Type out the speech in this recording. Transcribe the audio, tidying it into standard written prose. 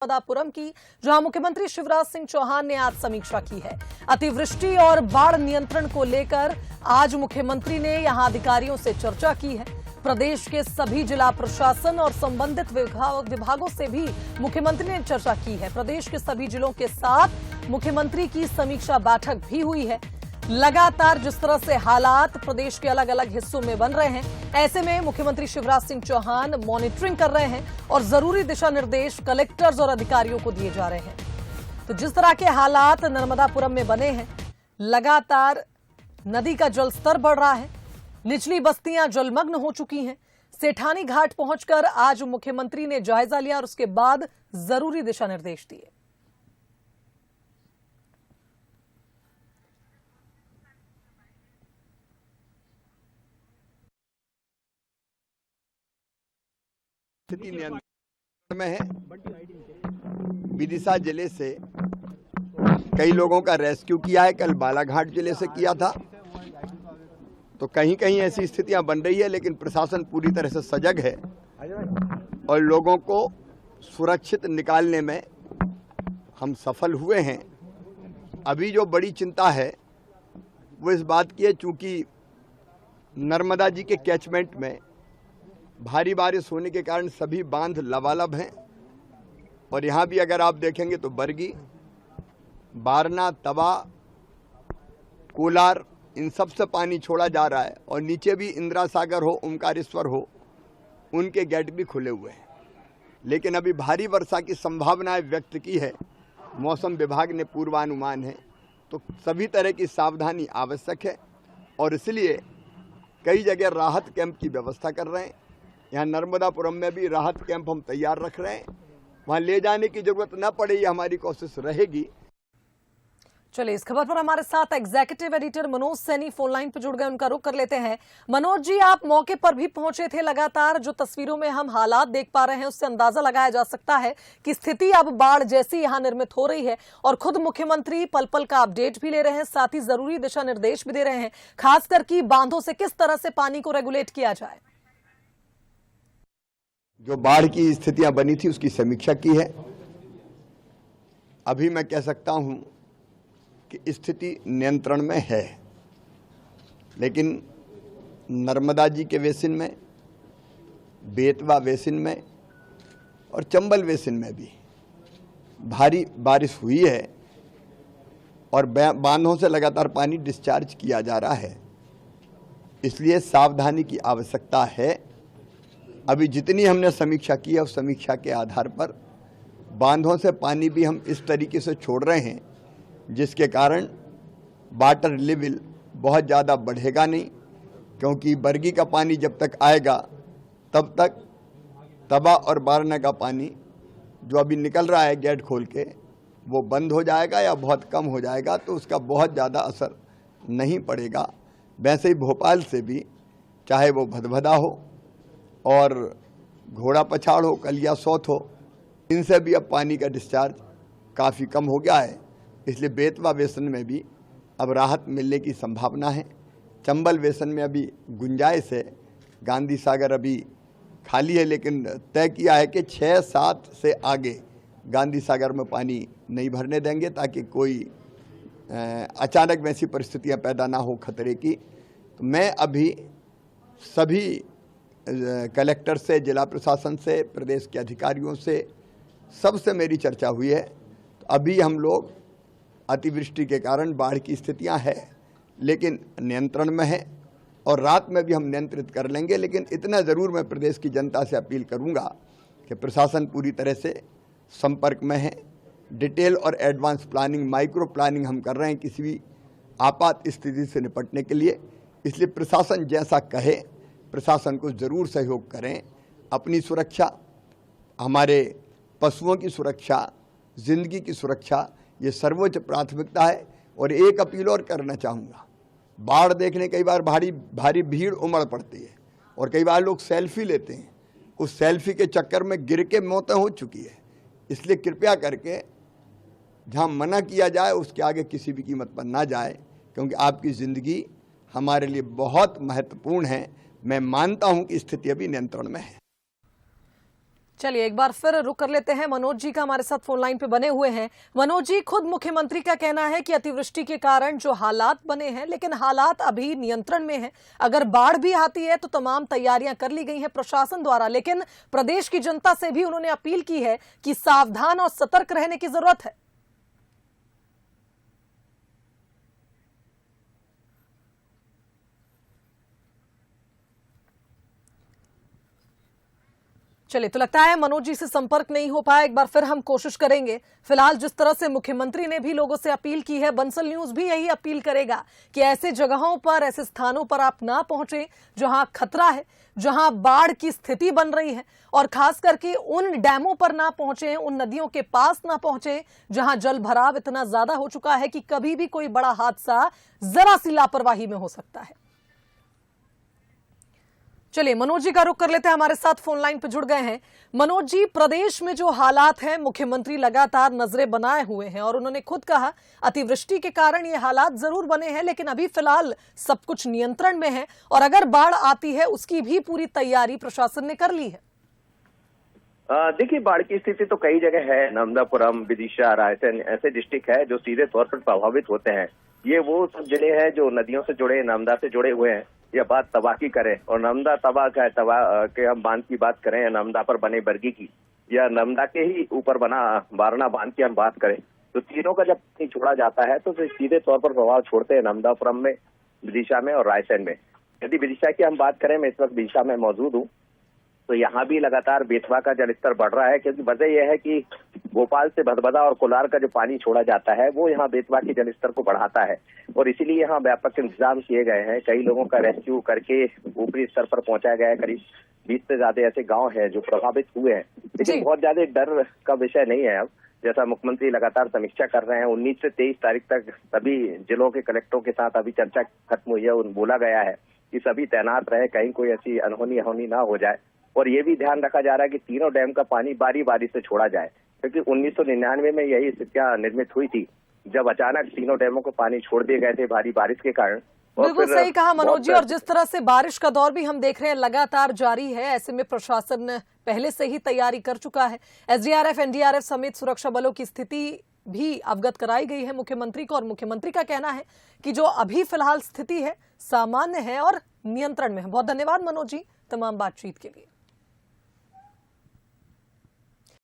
नर्मदापुरम की, जहां मुख्यमंत्री शिवराज सिंह चौहान ने आज समीक्षा की है। अतिवृष्टि और बाढ़ नियंत्रण को लेकर आज मुख्यमंत्री ने यहां अधिकारियों से चर्चा की है। प्रदेश के सभी जिला प्रशासन और संबंधित विभागों से भी मुख्यमंत्री ने चर्चा की है। प्रदेश के सभी जिलों के साथ मुख्यमंत्री की समीक्षा बैठक भी हुई है। लगातार जिस तरह से हालात प्रदेश के अलग अलग हिस्सों में बन रहे हैं, ऐसे में मुख्यमंत्री शिवराज सिंह चौहान मॉनिटरिंग कर रहे हैं और जरूरी दिशा निर्देश कलेक्टर्स और अधिकारियों को दिए जा रहे हैं। तो जिस तरह के हालात नर्मदापुरम में बने हैं, लगातार नदी का जलस्तर बढ़ रहा है, निचली बस्तियां जलमग्न हो चुकी हैं। सेठानी घाट पहुंचकर आज मुख्यमंत्री ने जायजा लिया और उसके बाद जरूरी दिशा निर्देश दिए। स्थिति नियंत्रण में है। विदिशा जिले से कई लोगों का रेस्क्यू किया है, कल बालाघाट जिले से किया था। तो कहीं कहीं ऐसी स्थितियां बन रही है, लेकिन प्रशासन पूरी तरह से सजग है और लोगों को सुरक्षित निकालने में हम सफल हुए हैं। अभी जो बड़ी चिंता है वो इस बात की है, चूंकि नर्मदा जी के कैचमेंट में भारी बारिश होने के कारण सभी बांध लबालब हैं और यहाँ भी अगर आप देखेंगे तो बरगी, बारना, तवा, कोलार, इन सब से पानी छोड़ा जा रहा है और नीचे भी इंदिरा सागर हो, ओमकारेश्वर हो, उनके गेट भी खुले हुए हैं। लेकिन अभी भारी वर्षा की संभावनाएं व्यक्त की है, मौसम विभाग ने पूर्वानुमान है, तो सभी तरह की सावधानी आवश्यक है और इसलिए कई जगह राहत कैंप की व्यवस्था कर रहे हैं। यहाँ नर्मदापुरम में भी राहत कैंप हम तैयार रख रहे हैं, वहाँ ले जाने की जरूरत न पड़े, ये हमारी कोशिश रहेगी। चलिए, इस खबर पर हमारे साथ executive editor Manoj Saini phone line पर जुड़ गए, उनका रुख कर लेते हैं। मनोज जी, आप मौके पर भी पहुंचे थे। लगातार जो तस्वीरों में हम हालात देख पा रहे हैं, उससे अंदाजा लगाया जा सकता है कि स्थिति अब बाढ़ जैसी यहां निर्मित हो रही है और खुद मुख्यमंत्री पल पल का अपडेट भी ले रहे हैं, साथ ही जरूरी दिशा निर्देश भी दे रहे हैं, खासकर की बांधों से किस तरह से पानी को रेगुलेट किया जाए। जो बाढ़ की स्थितियां बनी थी उसकी समीक्षा की है। अभी मैं कह सकता हूं कि स्थिति नियंत्रण में है, लेकिन नर्मदा जी के बेसिन में, बेतवा बेसिन में और चंबल बेसिन में भी भारी बारिश हुई है और बांधों से लगातार पानी डिस्चार्ज किया जा रहा है, इसलिए सावधानी की आवश्यकता है। अभी जितनी हमने समीक्षा की है उस समीक्षा के आधार पर बांधों से पानी भी हम इस तरीके से छोड़ रहे हैं जिसके कारण वाटर लेवल बहुत ज़्यादा बढ़ेगा नहीं, क्योंकि बरगी का पानी जब तक आएगा तब तक तवा और बारना का पानी जो अभी निकल रहा है गेट खोल के, वो बंद हो जाएगा या बहुत कम हो जाएगा, तो उसका बहुत ज़्यादा असर नहीं पड़ेगा। वैसे ही भोपाल से भी, चाहे वो भदभदा हो और घोड़ा पछाड़ हो, कलिया सौत हो, इनसे भी अब पानी का डिस्चार्ज काफ़ी कम हो गया है, इसलिए बेतवा बेसिन में भी अब राहत मिलने की संभावना है। चंबल बेसिन में अभी गुंजाइश है, गांधी सागर अभी खाली है, लेकिन तय किया है कि 6-7 से आगे गांधी सागर में पानी नहीं भरने देंगे ताकि कोई अचानक वैसी परिस्थितियां पैदा ना हो खतरे की। तो मैं अभी सभी कलेक्टर से, जिला प्रशासन से, प्रदेश के अधिकारियों से, सबसे मेरी चर्चा हुई है। तो अभी हम लोग अतिवृष्टि के कारण बाढ़ की स्थितियां हैं, लेकिन नियंत्रण में है और रात में भी हम नियंत्रित कर लेंगे। लेकिन इतना ज़रूर मैं प्रदेश की जनता से अपील करूंगा कि प्रशासन पूरी तरह से संपर्क में है। डिटेल और एडवांस प्लानिंग, माइक्रो प्लानिंग हम कर रहे हैं किसी भी आपात स्थिति से निपटने के लिए, इसलिए प्रशासन जैसा कहे प्रशासन को ज़रूर सहयोग करें। अपनी सुरक्षा, हमारे पशुओं की सुरक्षा, जिंदगी की सुरक्षा, ये सर्वोच्च प्राथमिकता है। और एक अपील और करना चाहूँगा, बाढ़ देखने कई बार भारी भीड़ उमड़ पड़ती है और कई बार लोग सेल्फी लेते हैं, उस सेल्फी के चक्कर में गिर के मौतें हो चुकी है। इसलिए कृपया करके जहाँ मना किया जाए उसके आगे किसी भी कीमत पर ना जाए, क्योंकि आपकी ज़िंदगी हमारे लिए बहुत महत्वपूर्ण है। मैं मानता हूं कि स्थिति अभी नियंत्रण में है। चलिए एक बार फिर रुक कर लेते हैं। मनोज जी का हमारे साथ फोन लाइन पे बने हुए हैं। मनोज जी, खुद मुख्यमंत्री का कहना है कि अतिवृष्टि के कारण जो हालात बने हैं, लेकिन हालात अभी नियंत्रण में हैं। अगर बाढ़ भी आती है तो तमाम तैयारियां कर ली गई हैं प्रशासन द्वारा, लेकिन प्रदेश की जनता से भी उन्होंने अपील की है कि सावधान और सतर्क रहने की जरूरत है। चलिए, तो लगता है मनोज जी से संपर्क नहीं हो पाया। एक बार फिर हम कोशिश करेंगे। फिलहाल जिस तरह से मुख्यमंत्री ने भी लोगों से अपील की है, बंसल न्यूज भी यही अपील करेगा कि ऐसे जगहों पर, ऐसे स्थानों पर आप ना पहुंचे जहां खतरा है, जहां बाढ़ की स्थिति बन रही है, और खास करके उन डैमों पर ना पहुंचे, उन नदियों के पास ना पहुंचे जहां जल भराव इतना ज्यादा हो चुका है कि कभी भी कोई बड़ा हादसा जरा सी लापरवाही में हो सकता है। चलिए मनोज जी का रुख कर लेते हैं, हमारे साथ फोन लाइन पर जुड़ गए हैं। मनोज जी, प्रदेश में जो हालात हैं, मुख्यमंत्री लगातार नजरें बनाए हुए हैं और उन्होंने खुद कहा अतिवृष्टि के कारण ये हालात जरूर बने हैं, लेकिन अभी फिलहाल सब कुछ नियंत्रण में है और अगर बाढ़ आती है उसकी भी पूरी तैयारी प्रशासन ने कर ली है। देखिए, बाढ़ की स्थिति तो कई जगह है। नर्मदापुरम, विदिशा, रायसेन ऐसे डिस्ट्रिक्ट है जो सीधे तौर पर प्रभावित होते हैं। ये वो सब जिले हैं जो नदियों से जुड़े, नर्मदा से जुड़े हुए हैं। यह बात तबाह की करें और नर्मदा तबाह का है, तबाह के हम बांध की बात करें या नर्मदा पर बने बरगी की या नर्मदा के ही ऊपर बना बारना बांध की हम बात करें, तो तीनों का जब पानी छोड़ा जाता है तो फिर सीधे तौर पर प्रभाव छोड़ते हैं नर्मदापुरम में, विदिशा में और रायसेन में। यदि विदिशा की हम बात करें, मैं इस वक्त विदिशा में मौजूद हूँ, तो यहाँ भी लगातार बेतवा का जलस्तर बढ़ रहा है, क्योंकि वजह यह है कि भोपाल से भदभदा और कोलार का जो पानी छोड़ा जाता है वो यहाँ बेतवा के जलस्तर को बढ़ाता है और इसीलिए यहाँ व्यापक इंतजाम किए गए हैं। कई लोगों का रेस्क्यू करके ऊपरी स्तर पर पहुंचाया गया है। करीब 20 से ज्यादा ऐसे गांव हैं जो प्रभावित हुए हैं, लेकिन बहुत ज्यादा डर का विषय नहीं है। अब जैसा मुख्यमंत्री लगातार समीक्षा कर रहे हैं, 19 से 23 तारीख तक सभी जिलों के कलेक्टरों के साथ अभी चर्चा खत्म हुई है। बोला गया है कि सभी तैनात रहे, कहीं कोई ऐसी अनहोनी ना हो जाए। और ये भी ध्यान रखा जा रहा है कि तीनों डैम का पानी बारी बारी से छोड़ा जाए, क्योंकि 1999 में यही स्थितियां निर्मित हुई थी जब अचानक तीनों डैमों को पानी छोड़ दिए गए थे भारी बारिश के कारण। बिल्कुल सही कहा मनोज जी, और जिस तरह से बारिश का दौर भी हम देख रहे हैं लगातार जारी है, ऐसे में प्रशासन पहले से ही तैयारी कर चुका है। एसडीआरएफ, एनडीआरएफ समेत सुरक्षा बलों की स्थिति भी अवगत कराई गई है मुख्यमंत्री को, और मुख्यमंत्री का कहना है कि जो अभी फिलहाल स्थिति है सामान्य है और नियंत्रण में है। बहुत धन्यवाद मनोज जी तमाम बातचीत के लिए।